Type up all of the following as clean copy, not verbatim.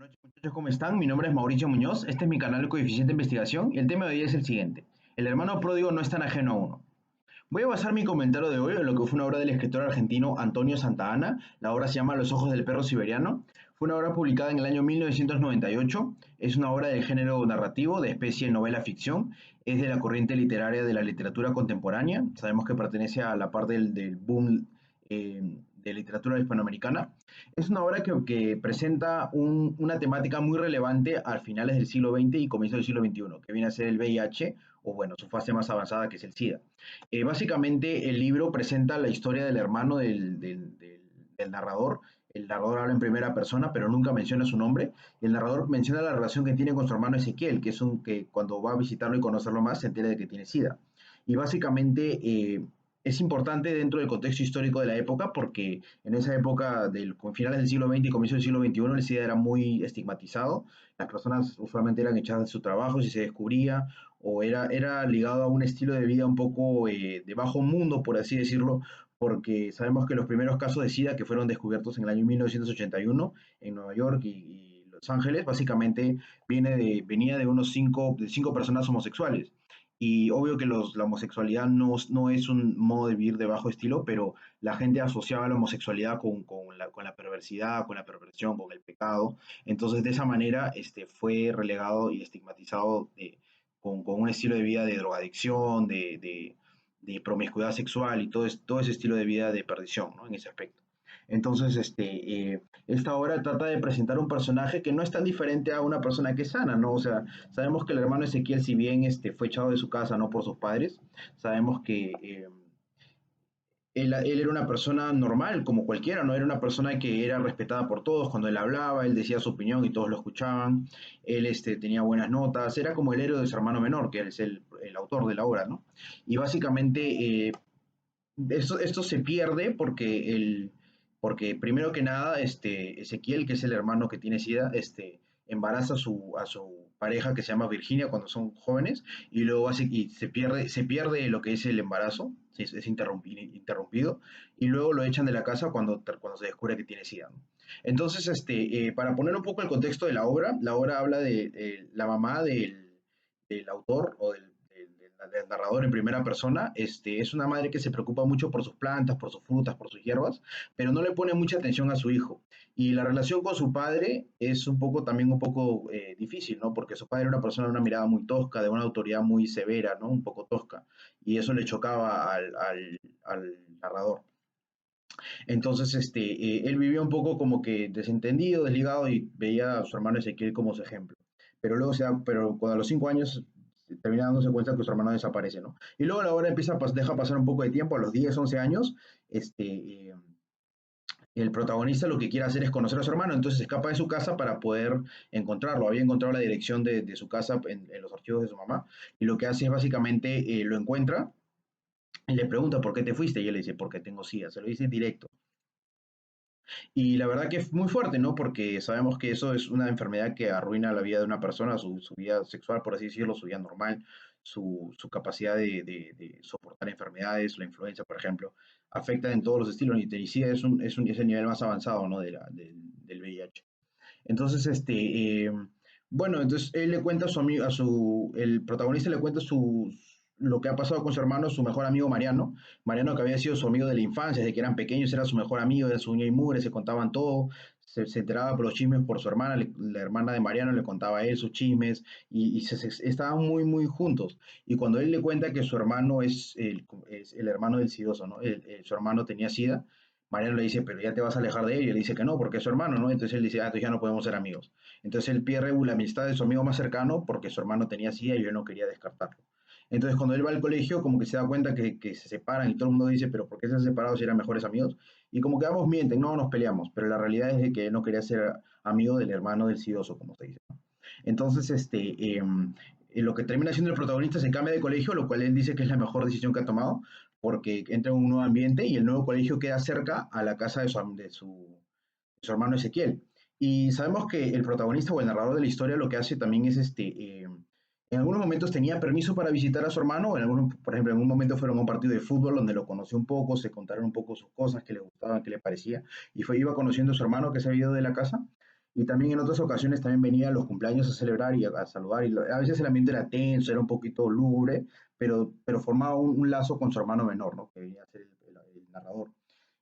Noches, muchachos, ¿cómo están? Mi nombre es Mauricio Muñoz, este es mi canal Coeficiente de Investigación y el tema de hoy es el siguiente. El hermano pródigo no es tan ajeno a uno. Voy a basar mi comentario de hoy en lo que fue una obra del escritor argentino Antonio Santa Anna. La obra se llama Los ojos del perro siberiano. Fue una obra publicada en el año 1998. Es una obra del género narrativo, de especie novela ficción. Es de la corriente literaria de la literatura contemporánea. Sabemos que pertenece a la parte del boom de literatura hispanoamericana. Es una obra que presenta una temática muy relevante a finales del siglo XX y comienzo del siglo XXI, que viene a ser el VIH, o bueno, su fase más avanzada, que es el SIDA. Básicamente, el libro presenta la historia del hermano del narrador. El narrador habla en primera persona, pero nunca menciona su nombre. Y el narrador menciona la relación que tiene con su hermano Ezequiel, que es un que cuando va a visitarlo y conocerlo más, se entera de que tiene SIDA. Y básicamente es importante dentro del contexto histórico de la época, porque en esa época, con finales del siglo XX y comienzo del siglo XXI, el SIDA era muy estigmatizado. Las personas usualmente eran echadas de su trabajo si se descubría, o era ligado a un estilo de vida un poco de bajo mundo, por así decirlo, porque sabemos que los primeros casos de SIDA que fueron descubiertos en el año 1981 en Nueva York y Los Ángeles, básicamente venía de de cinco personas homosexuales. Y obvio que la homosexualidad no es un modo de vivir de bajo estilo, pero la gente asociaba la homosexualidad con la perversidad, con la perversión, con el pecado. Entonces, de esa manera, fue relegado y estigmatizado con un estilo de vida de drogadicción, de promiscuidad sexual y todo ese estilo de vida de perdición, ¿no? En ese aspecto. Entonces, esta obra trata de presentar un personaje que no es tan diferente a una persona que es sana, ¿no? O sea, sabemos que el hermano Ezequiel, si bien fue echado de su casa no por sus padres, sabemos que él era una persona normal, como cualquiera, ¿no? Era una persona que era respetada por todos. Cuando él hablaba, él decía su opinión y todos lo escuchaban. Él tenía buenas notas, era como el héroe de su hermano menor, que es el autor de la obra, ¿no? Y básicamente esto se pierde porque primero que nada, Ezequiel, que es el hermano que tiene SIDA, embaraza a su pareja que se llama Virginia cuando son jóvenes y luego se pierde lo que es el embarazo, es interrumpido y luego lo echan de la casa cuando se descubre que tiene SIDA, ¿no? Entonces, para poner un poco el contexto de la obra habla de la mamá del autor o del narrador en primera persona. Es una madre que se preocupa mucho por sus plantas, por sus frutas, por sus hierbas, pero no le pone mucha atención a su hijo. Y la relación con su padre es también un poco difícil, ¿no? Porque su padre era una persona de una mirada muy tosca, de una autoridad muy severa, ¿no? Un poco tosca. Y eso le chocaba al narrador. Entonces, él vivía un poco como que desentendido, desligado y veía a su hermano Ezequiel como su ejemplo. Pero cuando a los 5 años termina dándose cuenta que su hermano desaparece, ¿no? Y luego la obra deja pasar un poco de tiempo, a los 10 11 años, el protagonista lo que quiere hacer es conocer a su hermano, entonces escapa de su casa para poder encontrarlo. Había encontrado la dirección de su casa en los archivos de su mamá, y lo que hace es básicamente lo encuentra y le pregunta por qué te fuiste, y él le dice, porque tengo SIDA, se lo dice directo. Y la verdad que es muy fuerte, ¿no? Porque sabemos que eso es una enfermedad que arruina la vida de una persona, su vida sexual, por así decirlo, su vida normal, su capacidad de soportar enfermedades, la influenza, por ejemplo, afecta en todos los estilos. Y sí es el nivel más avanzado, ¿no? Del VIH. Entonces, bueno, entonces él le cuenta a su amigo, el protagonista le cuenta lo que ha pasado con su hermano, su mejor amigo Mariano. Mariano, que había sido su amigo de la infancia, desde que eran pequeños, era su mejor amigo, de su uña y mugre, se contaban todo, se enteraba por los chismes por su hermana, la hermana de Mariano le contaba a él sus chismes y estaban muy, muy juntos. Y cuando él le cuenta que su hermano es el hermano del sidoso, ¿no? Su hermano tenía SIDA. Mariano le dice, pero ya te vas a alejar de él. Y él dice que no, porque es su hermano, ¿no? Entonces él dice, ah, entonces ya no podemos ser amigos. Entonces él pierde la amistad de su amigo más cercano porque su hermano tenía SIDA y yo no quería descartarlo. Entonces cuando él va al colegio, como que se da cuenta que se separan y todo el mundo dice, pero ¿por qué se han separado si eran mejores amigos? Y como que ambos mienten, no nos peleamos, pero la realidad es de que él no quería ser amigo del hermano del sidoso, como se dice, ¿no? Entonces, lo que termina siendo el protagonista se cambia de colegio, lo cual él dice que es la mejor decisión que ha tomado, porque entra en un nuevo ambiente y el nuevo colegio queda cerca a la casa de su hermano Ezequiel. Y sabemos que el protagonista o el narrador de la historia lo que hace también es en algunos momentos tenía permiso para visitar a su hermano, por ejemplo, en un momento fueron a un partido de fútbol donde lo conoció un poco, se contaron un poco sus cosas que le gustaban, que le parecía, y iba conociendo a su hermano que se había ido de la casa, Y también en otras ocasiones también venía a los cumpleaños a celebrar y a saludar. A veces el ambiente era tenso, era un poquito lúgubre, pero formaba un lazo con su hermano menor, ¿no? Que venía a ser el narrador.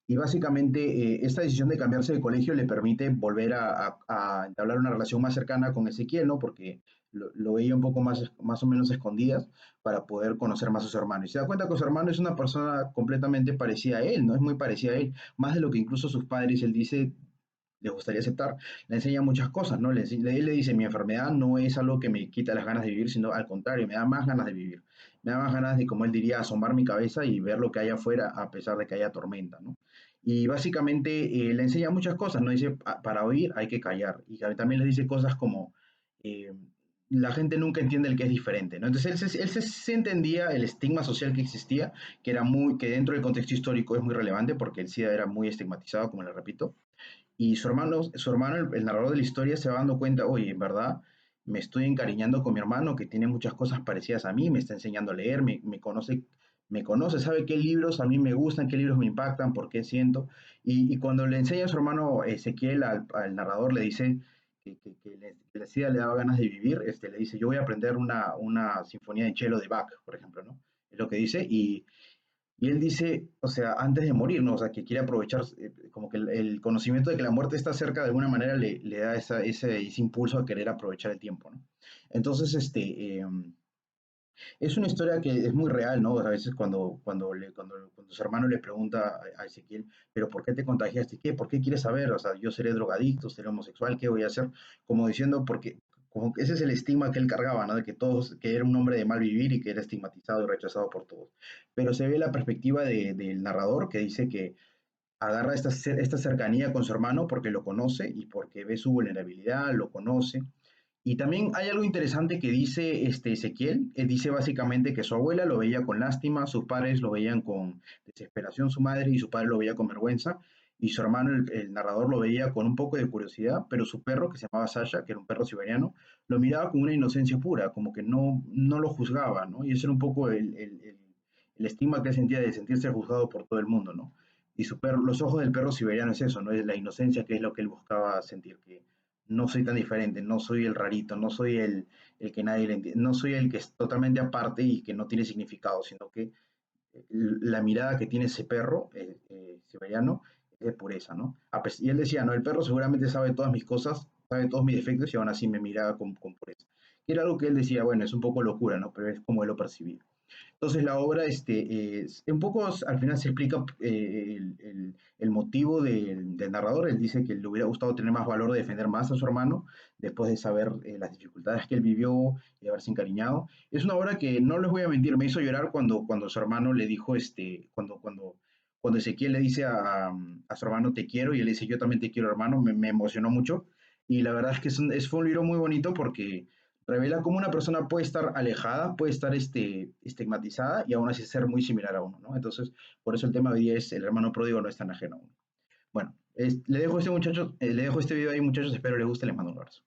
Y básicamente esta decisión de cambiarse de colegio le permite volver a entablar una relación más cercana con Ezequiel, ¿no? Porque lo veía un poco más o menos escondidas para poder conocer más a su hermano. Y se da cuenta que su hermano es una persona completamente parecida a él, ¿no? Es muy parecida a él, más de lo que incluso sus padres, él dice, le gustaría aceptar. Le enseña muchas cosas, ¿no? Él le dice, mi enfermedad no es algo que me quita las ganas de vivir, sino al contrario, me da más ganas de vivir. Me da más ganas de, como él diría, asomar mi cabeza y ver lo que hay afuera a pesar de que haya tormenta, ¿no? Y básicamente le enseña muchas cosas, ¿no? Dice, para oír hay que callar". Y también les dice cosas como, eh, la gente nunca entiende el que es diferente, ¿no? Entonces se entendía el estigma social que existía, que dentro del contexto histórico es muy relevante porque el SIDA era muy estigmatizado, como le repito, y su hermano el narrador de la historia, se va dando cuenta, oye, en verdad me estoy encariñando con mi hermano que tiene muchas cosas parecidas a mí, me está enseñando a leer, me conoce, sabe qué libros a mí me gustan, qué libros me impactan, por qué siento. Y cuando le enseña a su hermano Ezequiel al narrador, le dice que la SIDA le daba ganas de vivir, le dice, yo voy a aprender una sinfonía de cello de Bach, por ejemplo, ¿no? Es lo que dice, y él dice, o sea, antes de morir, ¿no? O sea, que quiere aprovechar, como que el conocimiento de que la muerte está cerca, de alguna manera le da ese impulso a querer aprovechar el tiempo, ¿no? Entonces, es una historia que es muy real, ¿no? A veces cuando su hermano le pregunta a Ezequiel, pero ¿por qué te contagiaste? ¿Qué? ¿Por qué quieres saber? O sea, yo seré drogadicto, seré homosexual, ¿qué voy a hacer? Como diciendo, porque como que ese es el estigma que él cargaba, ¿no? De que era un hombre de mal vivir y que era estigmatizado y rechazado por todos. Pero se ve la perspectiva del narrador que dice que agarra esta cercanía con su hermano porque lo conoce y porque ve su vulnerabilidad, lo conoce. Y también hay algo interesante que dice Ezequiel. Dice básicamente que su abuela lo veía con lástima, sus padres lo veían con desesperación, su madre, y su padre lo veía con vergüenza, y su hermano, el narrador, lo veía con un poco de curiosidad, pero su perro, que se llamaba Sasha, que era un perro siberiano, lo miraba con una inocencia pura, como que no lo juzgaba, ¿no? Y ese era un poco el estigma que él sentía de sentirse juzgado por todo el mundo, ¿no? Y los ojos del perro siberiano es eso, ¿no? Es la inocencia, que es lo que él buscaba sentir, que no soy tan diferente, no soy el rarito, no soy el que nadie le entiende, no soy el que es totalmente aparte y que no tiene significado, sino que la mirada que tiene ese perro siberiano es de pureza, ¿no? Y él decía, no, el perro seguramente sabe todas mis cosas, sabe todos mis defectos y aún así me miraba con pureza. Y era algo que él decía, bueno, es un poco locura, ¿no? Pero es como él lo percibía. Entonces la obra, un poco al final se explica el motivo del narrador. Él dice que le hubiera gustado tener más valor de defender más a su hermano después de saber las dificultades que él vivió y de haberse encariñado. Es una obra que, no les voy a mentir, me hizo llorar cuando su hermano le dijo, cuando Ezequiel le dice a su hermano te quiero y él le dice yo también te quiero hermano, me emocionó mucho. Y la verdad es que fue un libro muy bonito porque revela cómo una persona puede estar alejada, puede estar estigmatizada y aún así ser muy similar a uno, ¿no? Entonces, por eso el tema de hoy es el hermano pródigo no es tan ajeno a uno. Bueno, le dejo este video ahí, muchachos, espero les guste, les mando un abrazo.